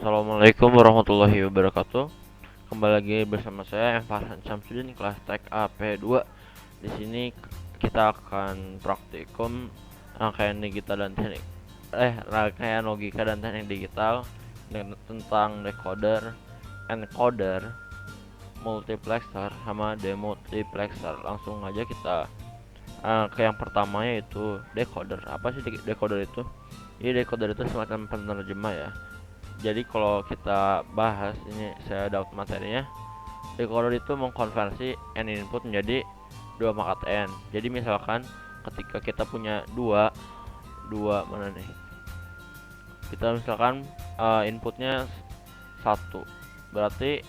Assalamualaikum warahmatullahi wabarakatuh. Kembali lagi bersama saya Farhan Syamsuddin kelas Tek AP2. Di sini kita akan praktikum rangkaian digital dan teknik rangkaian logika dan teknik digital tentang decoder, encoder, multiplexer sama demultiplexer. Langsung aja kita ke yang pertama, yaitu decoder. Apa sih decoder itu? Jadi decoder itu semacam penerjemah ya. Jadi kalau kita bahas ini, saya dapat materinya, decoder itu mengkonversi n input menjadi 2 pangkat n. Jadi misalkan ketika kita punya dua mana nih, kita misalkan inputnya 1, berarti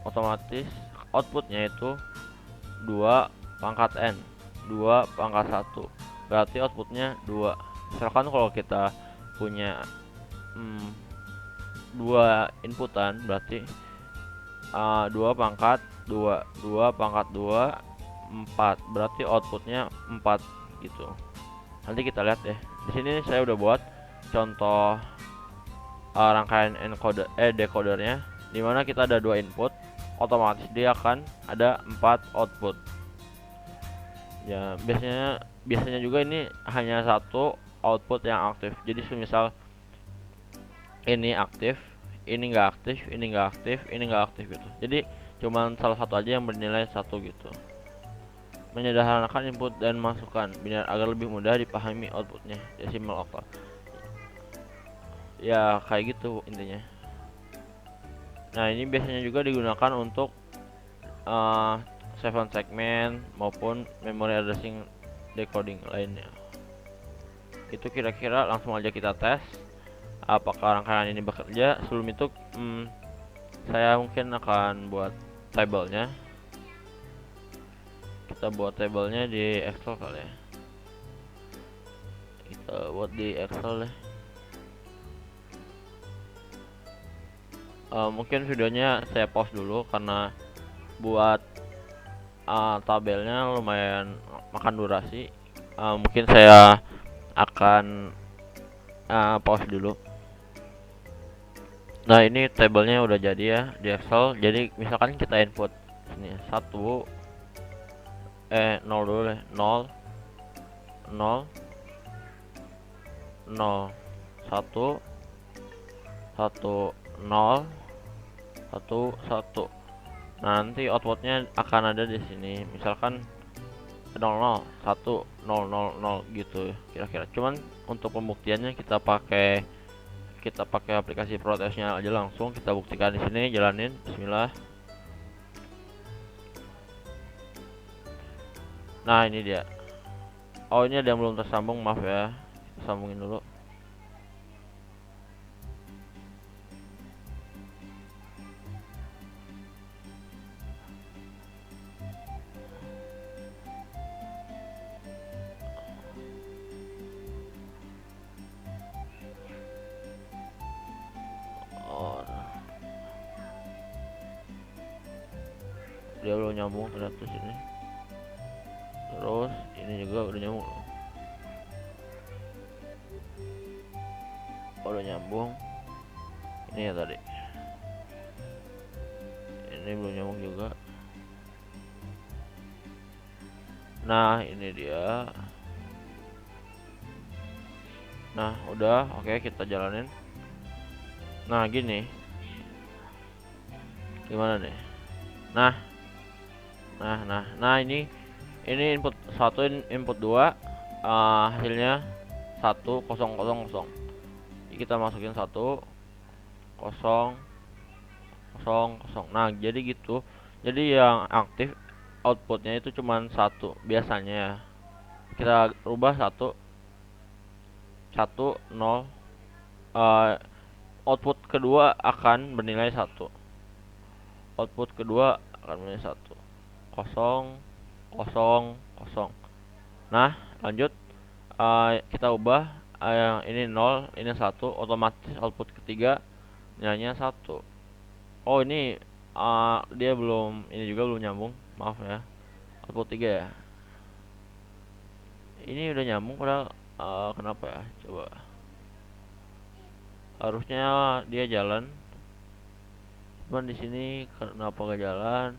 otomatis outputnya itu 2 pangkat n, 2 pangkat 1, berarti outputnya 2. Misalkan kalau kita punya 2 inputan, berarti 2 pangkat 2, 2 pangkat 2, 4, berarti outputnya 4 gitu. Nanti kita lihat deh. Di sini saya udah buat contoh rangkaian decodernya, dimana kita ada 2 input, otomatis dia akan ada 4 output. Ya, biasanya juga ini hanya satu output yang aktif. Jadi semisal ini aktif, ini nggak aktif, ini nggak aktif, ini nggak aktif gitu. Jadi cuman salah satu aja yang bernilai 1 gitu. Menyederhanakan input dan masukan binar agar lebih mudah dipahami outputnya, decimal octal. Ya kayak gitu intinya. Nah, ini biasanya juga digunakan untuk 7 segment maupun memory addressing decoding lainnya. Itu kira-kira, langsung aja kita tes apakah rangkaian ini bekerja. Sebelum itu saya mungkin akan buat tabelnya. Kita buat tabelnya di Excel kali ya. Kita buat di Excel deh. Mungkin videonya saya pause dulu karena buat tabelnya lumayan makan durasi. Mungkin saya akan pause dulu. Nah, ini tabelnya udah jadi ya di Excel. Jadi misalkan kita input ini 1 0 dulu deh, 0 0 0 1 1 0 1 1. Nanti outputnya akan ada di sini. Misalkan 00 1 0 0 0 gitu kira-kira. Cuman untuk pembuktiannya kita pakai aplikasi protesnya aja, langsung kita buktikan di sini. Jalanin, bismillah. Nah, ini dia. Oh, ini ada yang belum tersambung, maaf ya. Kita sambungin dulu. Oh, dia belum nyambung ternyata sini. Terus ini juga udah nyambung. Oh, udah nyambung. Ini ya tadi. Ini belum nyambung juga. Nah, ini dia. Nah, udah, oke, kita jalanin. Nah, gini. Gimana nih? Nah, ini input 1, input 2, hasilnya 1 0 0 0. Jadi kita masukin 1 0 0 0. Nah, jadi gitu. Jadi yang aktif outputnya itu cuman 1 biasanya ya. Kita rubah 1 1 0. Output kedua akan bernilai 1. Output kedua akan bernilai 1 0 0 0. Nah, lanjut. Kita ubah yang ini 0, ini 1, otomatis output ketiga nilainya 1. Oh, ini dia belum, ini juga belum nyambung, maaf ya. Output 3 ya. Ini udah nyambung padahal, kenapa ya? Coba. Harusnya dia jalan, cuman di sini kenapa gak jalan?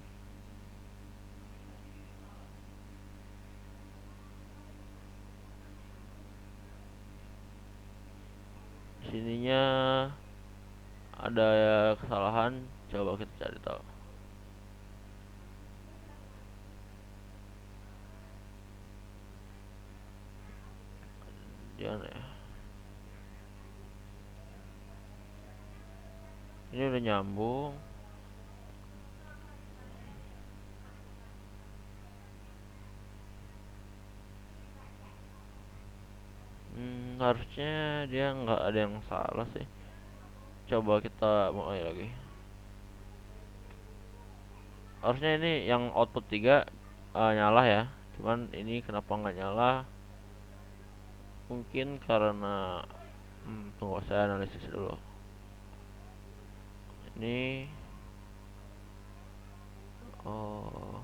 Sininya ada kesalahan, coba kita cari tahu. Jangan ya. Ini udah nyambung. Harusnya dia nggak ada yang salah sih. Coba kita mulai lagi. Harusnya ini yang output 3 nyala ya. Cuman ini kenapa nggak nyala? Mungkin karena tunggu saya analisis dulu. Ini oh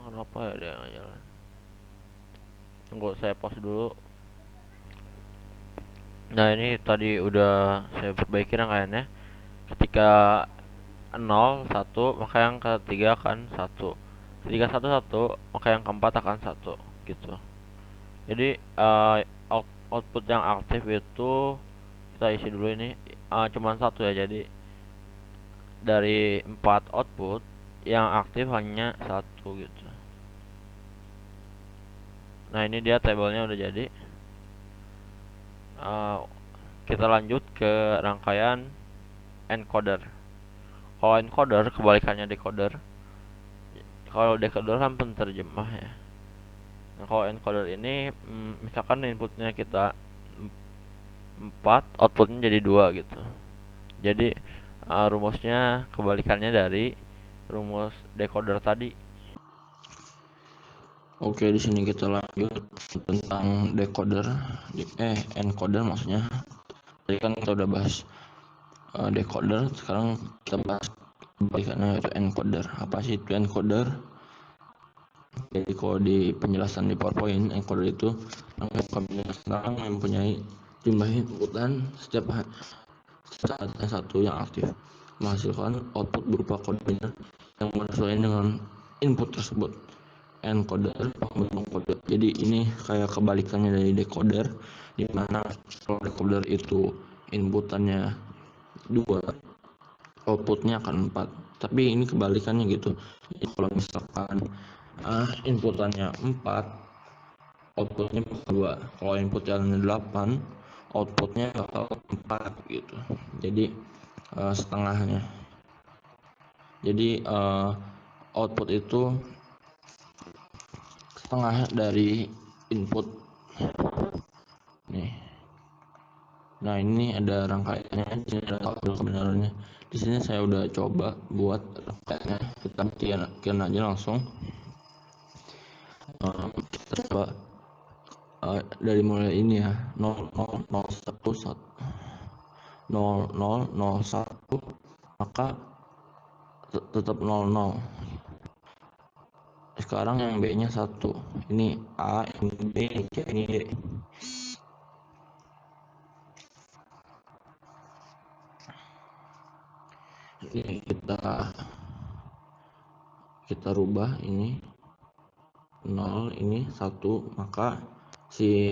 kenapa ya dia nggak jalan? Tunggu saya pause dulu. Nah ini tadi udah saya perbaiki rangkaiannya. Ketika 0 1 maka yang ketiga akan 1. Ketika 1 1 maka yang keempat akan 1 gitu. Jadi output yang aktif itu kita isi dulu ini cuman satu ya. Jadi dari 4 output yang aktif hanya satu gitu. Nah ini dia tabelnya udah jadi. Uh, kita lanjut ke rangkaian encoder. Kalau encoder kebalikannya decoder. Kalau decoder kan penerjemah ya. Nah, kalau encoder ini misalkan inputnya kita 4, outputnya jadi 2 gitu. Jadi rumusnya kebalikannya dari rumus decoder tadi. Oke, di sini kita lanjut tentang decoder, encoder maksudnya. Tadi kan kita udah bahas decoder, sekarang kita bahas kebalikannya yaitu encoder. Apa sih itu encoder? Jadi kalau di penjelasan di PowerPoint, encoder itu kombinasi mempunyai jumlah inputan setiap saat yang satu yang aktif menghasilkan output berupa kode biner yang menyesuaikan dengan input tersebut. Encoder pembentuk kode. Jadi ini kayak kebalikannya dari decoder, di mana kalau decoder itu inputannya 2, outputnya akan 4. Tapi ini kebalikannya gitu. Jadi kalau misalkan inputannya 4, outputnya 2. Kalau input jalannya 8, outputnya bakal 4 gitu. Jadi setengahnya. Jadi output itu setengah dari input nih. Nah ini ada rangkaiannya, di sini ada tabel kebenarannya. Di sini saya udah coba buat rangkaiannya, kita bikin aja langsung. Kita coba dari mulai ini ya, 0 0 0 1 0 0 0 1, maka tetap 0 0. Sekarang yang B nya 1, ini A, ini B, ini C, ini D. Ini kita rubah ini 0, ini 1, maka si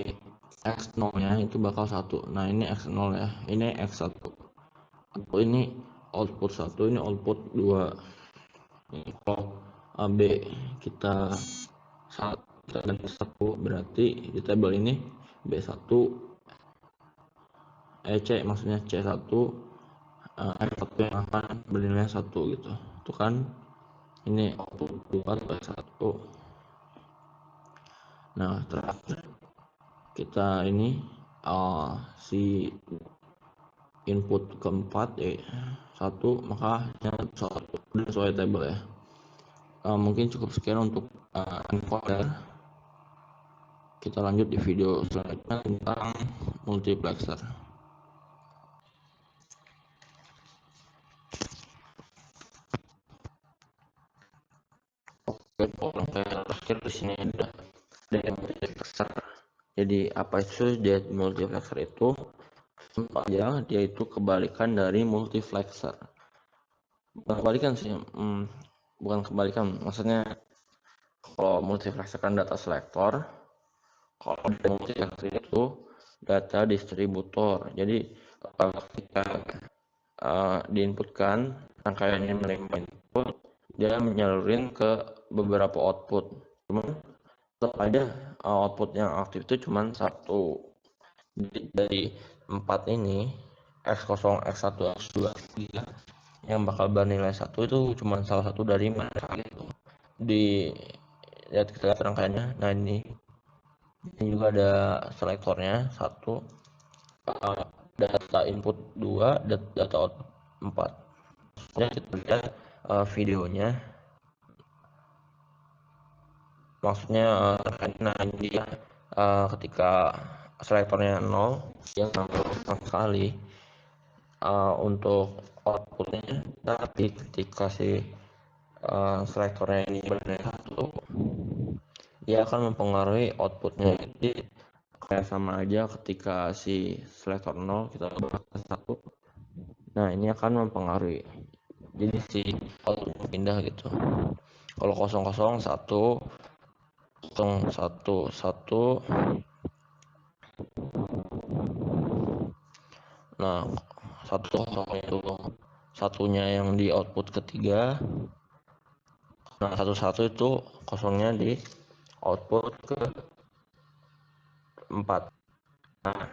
X0 nya itu bakal 1. Nah ini X0 ya, ini X1, atau ini output 1, ini output 2. Ini kalau B kita ganti 1, berarti di tabel ini B1 C maksudnya C1 X1 yang akan bernilai 1 gitu. Itu kan ini output 2 atau X1. Nah terakhir kita ini si input keempat 1, maka yang 1 udah sesuai tabel ya. Mungkin cukup sekian untuk encoder. Kita lanjut di video selanjutnya tentang multiplexer. Oke, rangkaian terakhir di sini ada multiplexer. Jadi apa itu dia multiplexer itu? Simpel aja, dia itu kebalikan dari multiplexer. Bukan kebalikan sih, bukan kebalikan. Maksudnya kalau multiplexer kan data selektor, kalau multiplexer itu data distributor. Jadi ketika diinputkan rangkaiannya menerima input, dia menyalurin ke beberapa output. Cuman tetap aja output yang aktif itu cuma satu. Dari 4 ini X0, X1, X2, X3 yang bakal bernilai 1 itu cuma salah satu dari mereka gitu. Di lihat kita lihat rangkaiannya. Nah ini juga ada selektornya 1, data input 2, data output 4. Jadi kita lihat videonya, maksudnya nah ini dia ketika selektornya 0 yang sama sekali untuk outputnya, tapi ketika si selektornya ini bernilai 1, dia akan mempengaruhi outputnya. Jadi kayak sama aja ketika si selektor 0 kita ubah ke 1, nah ini akan mempengaruhi, jadi si output pindah gitu. Kalau 00, 1, 0, 1, 1, nah 1, 0 itu satunya yang di output ketiga, nah 1, 1 itu kosongnya di output ke 4. Nah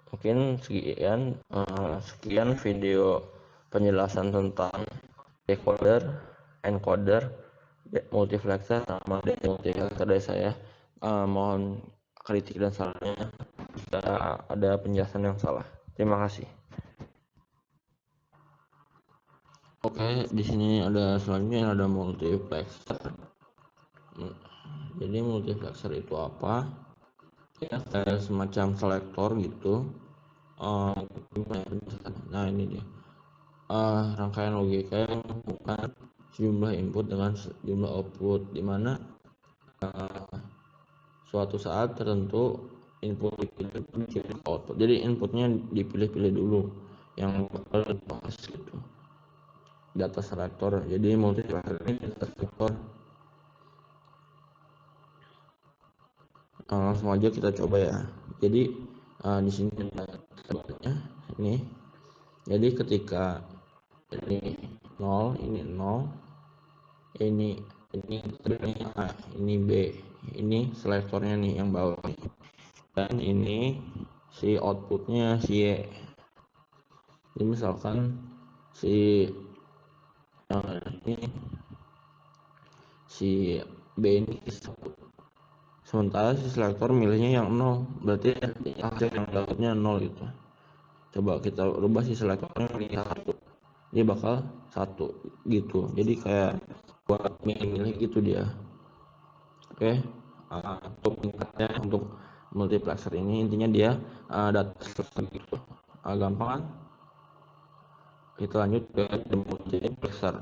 mungkin sekian video penjelasan tentang decoder, encoder, multiplexer sama demultiplexer dari saya. Mohon kritik dan sarannya jika ada penjelasan yang salah. Terima kasih. Oke, di sini ada selanjutnya ada multiplexer. Jadi multiplexer itu apa? Ya kayak semacam selektor gitu. Nah ini dia. Rangkaian logika yang menghubungkan sejumlah input dengan sejumlah output, di mana suatu saat tertentu input dipilih output. Jadi inputnya dipilih-pilih dulu yang bakal dibahas gitu. Data selektor. Jadi multiplexer ini data selektor. Langsung aja kita coba ya. Jadi di sini ada tabelnya ini. Jadi ketika ini 0, ini 0, ini A, ini B, ini selektornya nih yang bawah, dan ini si outputnya si Y. Jadi misalkan si ini si B ini 1, sementara si selektor milihnya yang 0, berarti hasil yang dapatnya 0 gitu. Coba kita rubah si selektornya milih 1, dia bakal 1 gitu. Jadi kayak buat milih gitu dia. Oke, untuk tingkatnya untuk multiplexer ini intinya dia data gitu. Gampang kan? Kita lanjut ke multiplexer.